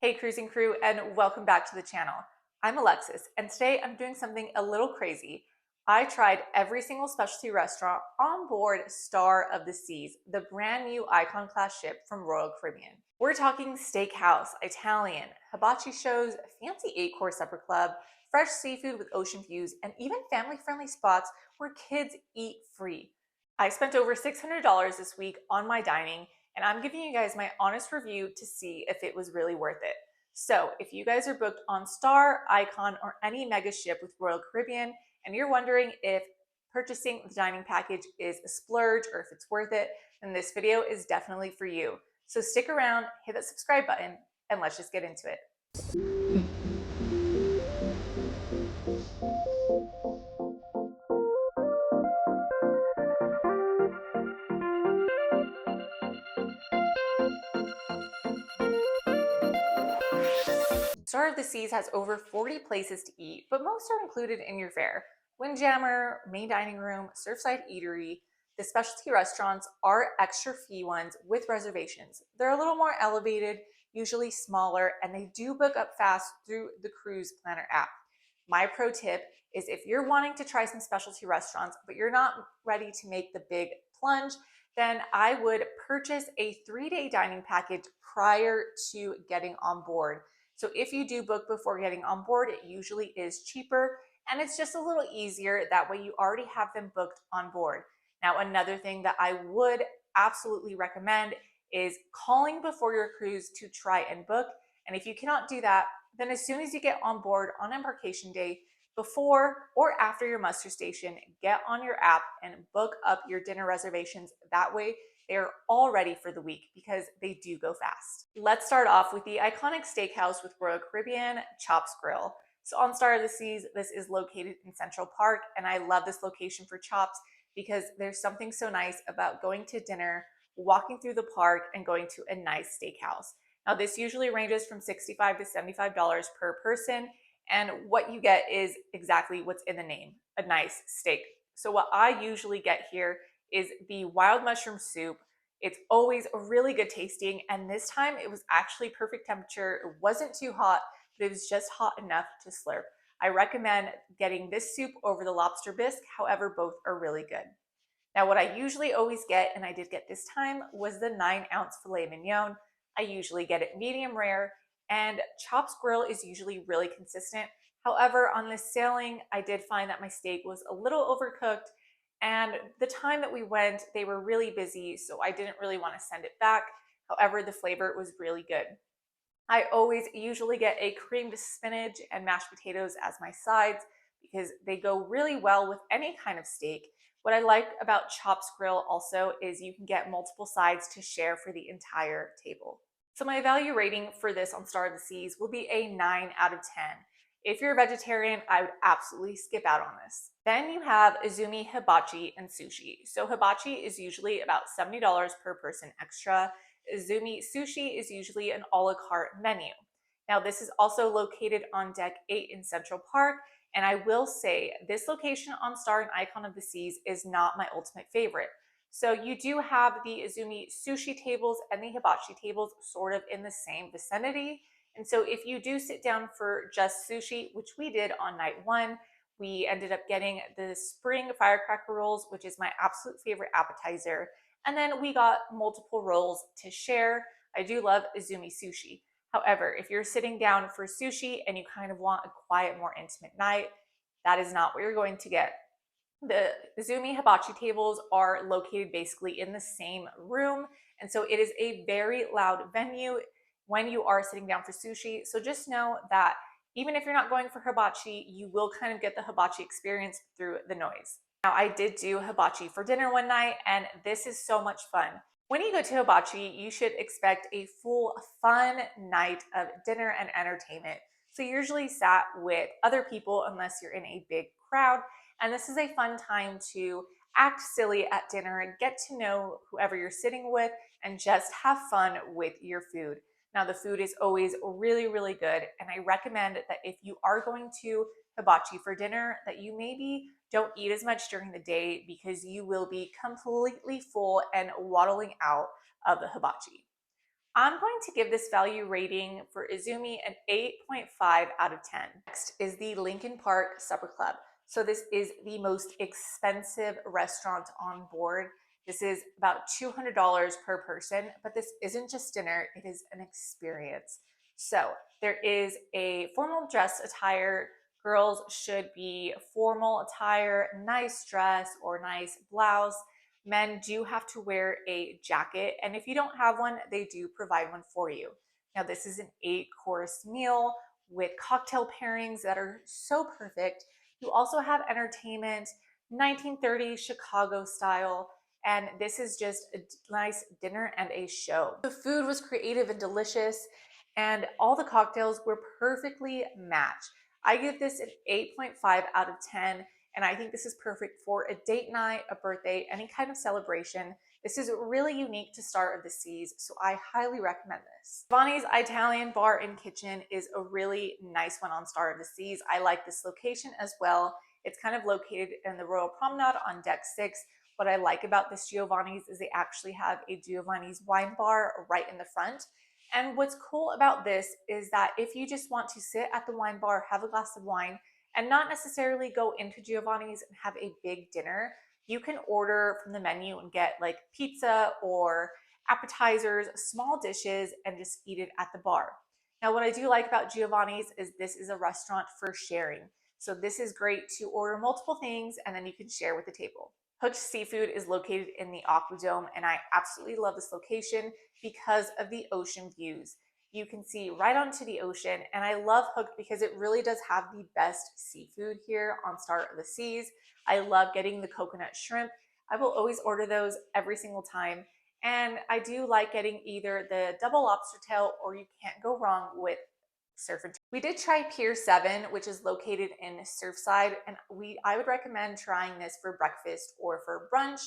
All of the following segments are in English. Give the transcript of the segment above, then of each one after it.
Hey cruising crew, and welcome back to the channel. I'm Alexis, and today I'm doing something a little crazy. I tried every single specialty restaurant on board Star of the Seas, the brand new Icon class ship from Royal Caribbean. We're talking steakhouse, Italian, hibachi shows, fancy 8-course supper club, fresh seafood with ocean views, and even family-friendly spots where kids eat free. I spent over $600 this week on my dining, and I'm giving you guys my honest review to see if it was really worth it. So if you guys are booked on Star, Icon, or any mega ship with Royal Caribbean, and you're wondering if purchasing the dining package is a splurge or if it's worth it, then this video is definitely for you. So stick around, hit that subscribe button, and let's just get into it. Star of the Seas has over 40 places to eat, but most are included in your fare. Windjammer, main dining room, Surfside Eatery. The specialty restaurants are extra fee ones with reservations. They're a little more elevated, usually smaller, and they do book up fast through the Cruise Planner app. My pro tip is if you're wanting to try some specialty restaurants, but you're not ready to make the big plunge, then I would purchase a 3-day dining package prior to getting on board. So if you do book before getting on board, it usually is cheaper and it's just a little easier. That way you already have them booked on board. Now, another thing that I would absolutely recommend is calling before your cruise to try and book. And if you cannot do that, then as soon as you get on board on embarkation day, before or after your muster station, get on your app and book up your dinner reservations. That way they're all ready for the week because they do go fast. Let's start off with the iconic steakhouse with Royal Caribbean, Chops Grille. So on Star of the Seas, this is located in Central Park, and I love this location for Chops because there's something so nice about going to dinner, walking through the park, and going to a nice steakhouse. Now, this usually ranges from $65 to $75 per person, and what you get is exactly what's in the name, a nice steak. So what I usually get here is the wild mushroom soup. It's always really good tasting, and this time it was actually perfect temperature. It wasn't too hot, but it was just hot enough to slurp. I recommend getting this soup over the lobster bisque. However, both are really good. Now, what I usually always get, and I did get this time, was the 9-ounce filet mignon. I usually get it medium rare, and Chops Grill is usually really consistent. However, on this sailing, I did find that my steak was a little overcooked, and the time that we went, they were really busy, so I didn't really want to send it back. However, the flavor was really good. I always usually get a creamed spinach and mashed potatoes as my sides because they go really well with any kind of steak. What I like about Chops Grill also is you can get multiple sides to share for the entire table. So my value rating for this on Star of the Seas will be a 9 out of 10. If you're a vegetarian, I would absolutely skip out on this. Then you have Izumi hibachi and sushi. So hibachi is usually about $70 per person extra. Izumi sushi is usually an a la carte menu. Now, this is also located on Deck 8 in Central Park, and I will say this location on Star and Icon of the Seas is not my ultimate favorite. So you do have the Izumi sushi tables and the hibachi tables sort of in the same vicinity. And so if you do sit down for just sushi, which we did on night 1, we ended up getting the spring firecracker rolls, which is my absolute favorite appetizer. And then we got multiple rolls to share. I do love Izumi sushi. However, if you're sitting down for sushi and you kind of want a quiet, more intimate night, that is not what you're going to get. The Izumi hibachi tables are located basically in the same room, and so it is a very loud venue when you are sitting down for sushi. So just know that even if you're not going for hibachi, you will kind of get the hibachi experience through the noise. Now, I did do hibachi for dinner one night, and this is so much fun. When you go to hibachi, you should expect a full fun night of dinner and entertainment. So you're usually sat with other people unless you're in a big crowd, and this is a fun time to act silly at dinner and get to know whoever you're sitting with and just have fun with your food. Now, the food is always really, really good, and I recommend that if you are going to hibachi for dinner, that you maybe don't eat as much during the day because you will be completely full and waddling out of the hibachi. I'm going to give this value rating for Izumi an 8.5 out of 10. Next is the Lincoln Park Supper Club. So this is the most expensive restaurant on board. This is about $200 per person, but this isn't just dinner, it is an experience. So there is a formal dress attire. Girls should be formal attire, nice dress or nice blouse. Men do have to wear a jacket, and if you don't have one, they do provide one for you. Now, this is an 8-course meal with cocktail pairings that are so perfect. You also have entertainment, 1930s Chicago style, and this is just a nice dinner and a show. The food was creative and delicious, and all the cocktails were perfectly matched. I give this an 8.5 out of 10. And I think this is perfect for a date night, a birthday, any kind of celebration. This is really unique to Star of the Seas, so I highly recommend this. Giovanni's Italian Bar and Kitchen is a really nice one on Star of the Seas. I like this location as well. It's kind of located in the Royal Promenade on deck 6. What I like about this Giovanni's is they actually have a Giovanni's wine bar right in the front. And what's cool about this is that if you just want to sit at the wine bar, have a glass of wine, and not necessarily go into Giovanni's and have a big dinner, you can order from the menu and get like pizza or appetizers, small dishes, and just eat it at the bar. Now, what I do like about Giovanni's is this is a restaurant for sharing. So this is great to order multiple things and then you can share with the table. Hooked Seafood is located in the Aquadome, and I absolutely love this location because of the ocean views. You can see right onto the ocean, and I love Hooked because it really does have the best seafood here on Star of the Seas. I love getting the coconut shrimp. I will always order those every single time, and I do like getting either the double lobster tail, or you can't go wrong with surf and turf. We did try Pier 7, which is located in Surfside, and I would recommend trying this for breakfast or for brunch.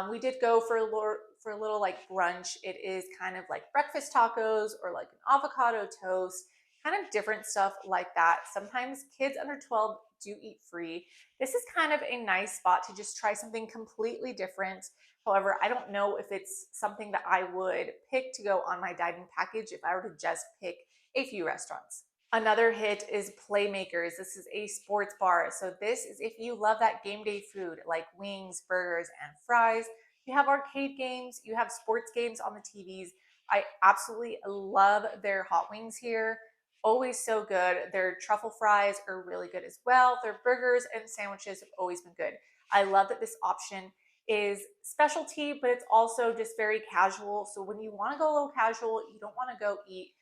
We did go for a little like brunch. It is kind of like breakfast tacos or like an avocado toast, kind of different stuff like that. Sometimes kids under 12 do eat free. This is kind of a nice spot to just try something completely different. However, I don't know if it's something that I would pick to go on my dining package if I were to just pick a few restaurants. Another hit is Playmakers. This is a sports bar. So this is if you love that game day food like wings, burgers, and fries. You have arcade games, you have sports games on the TVs. I absolutely love their hot wings here. Always so good. Their truffle fries are really good as well. Their burgers and sandwiches have always been good. I love that this option is specialty, but it's also just very casual. So when you want to go a little casual, you don't want to go eat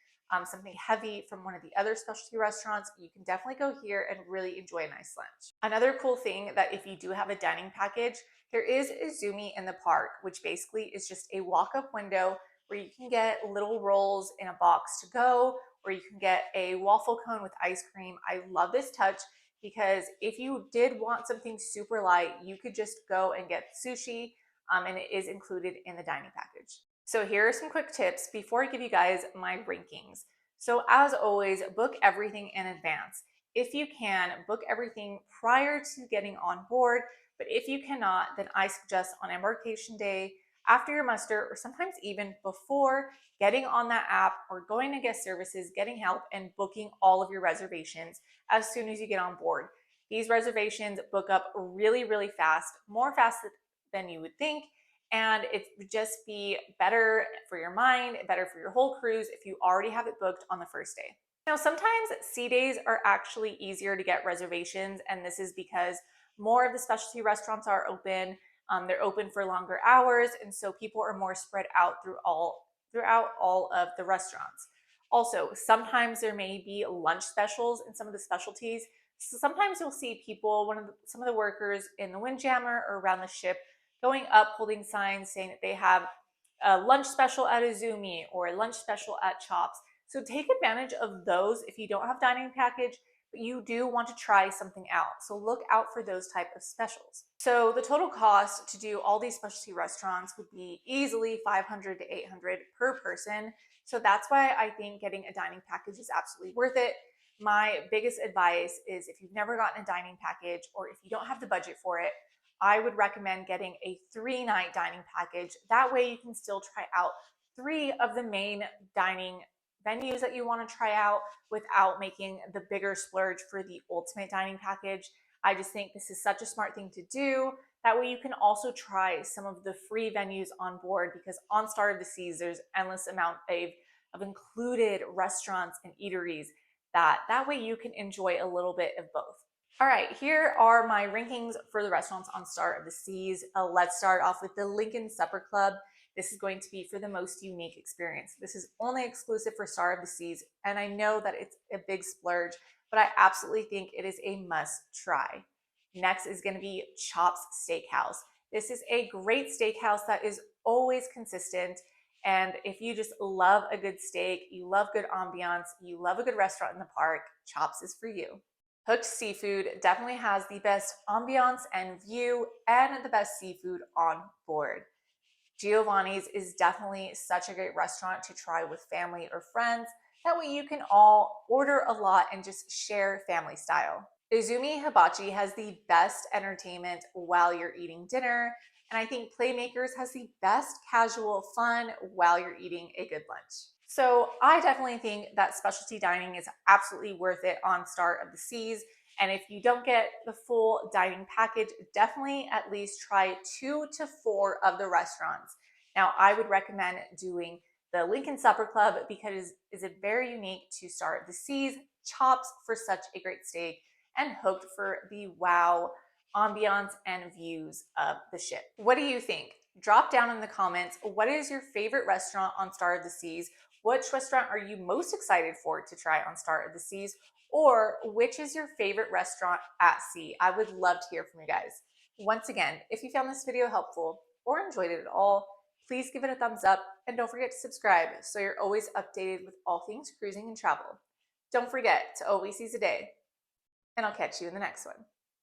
something heavy from one of the other specialty restaurants, you can definitely go here and really enjoy a nice lunch. Another cool thing that if you do have a dining package, there is Izumi in the park, which basically is just a walk-up window where you can get little rolls in a box to go, or you can get a waffle cone with ice cream. I love this touch because if you did want something super light, you could just go and get sushi, and it is included in the dining package. So here are some quick tips before I give you guys my rankings. So as always, book everything in advance. If you can, book everything prior to getting on board, but if you cannot, then I suggest on embarkation day, after your muster, or sometimes even before getting on that app or going to guest services, getting help, and booking all of your reservations as soon as you get on board. These reservations book up really, really fast, more fast than you would think, and it would just be better for your mind, better for your whole cruise if you already have it booked on the first day. Now, sometimes sea days are actually easier to get reservations, and this is because more of the specialty restaurants are open. They're open for longer hours, and so people are more spread out throughout all of the restaurants. Also, sometimes there may be lunch specials in some of the specialties. So sometimes you'll see people, some of the workers in the windjammer or around the ship going up holding signs saying that they have a lunch special at Izumi or a lunch special at Chops. So take advantage of those if you don't have dining package, but you do want to try something out. So look out for those type of specials. So the total cost to do all these specialty restaurants would be easily $500 to $800 per person. So that's why I think getting a dining package is absolutely worth it. My biggest advice is if you've never gotten a dining package or if you don't have the budget for it, I would recommend getting a 3-night dining package. That way you can still try out 3 of the main dining venues that you want to try out without making the bigger splurge for the ultimate dining package. I just think this is such a smart thing to do. That way you can also try some of the free venues on board, because on Star of the Seas, there's endless amount of included restaurants and eateries that way you can enjoy a little bit of both. All right, here are my rankings for the restaurants on Star of the Seas. Let's start off with the Lincoln Supper Club. This is going to be for the most unique experience. This is only exclusive for Star of the Seas, and I know that it's a big splurge, but I absolutely think it is a must try. Next is going to be Chops Steakhouse. This is a great steakhouse that is always consistent. And if you just love a good steak, you love good ambiance, you love a good restaurant in the park, Chops is for you. Hooked Seafood definitely has the best ambiance and view and the best seafood on board. Giovanni's is definitely such a great restaurant to try with family or friends. That way you can all order a lot and just share family style. Izumi Hibachi has the best entertainment while you're eating dinner. And I think Playmakers has the best casual fun while you're eating a good lunch. So I definitely think that specialty dining is absolutely worth it on Star of the Seas. And if you don't get the full dining package, definitely at least try 2 to 4 of the restaurants. Now, I would recommend doing the Lincoln Supper Club because it is very unique to Star of the Seas, Chops for such a great steak, and Hooked for the wow ambiance and views of the ship. What do you think? Drop down in the comments, what is your favorite restaurant on Star of the Seas? Which restaurant are you most excited for to try on Star of the Seas? Or which is your favorite restaurant at sea? I would love to hear from you guys. Once again, if you found this video helpful or enjoyed it at all, please give it a thumbs up and don't forget to subscribe so you're always updated with all things cruising and travel. Don't forget to always seize a day, and I'll catch you in the next one.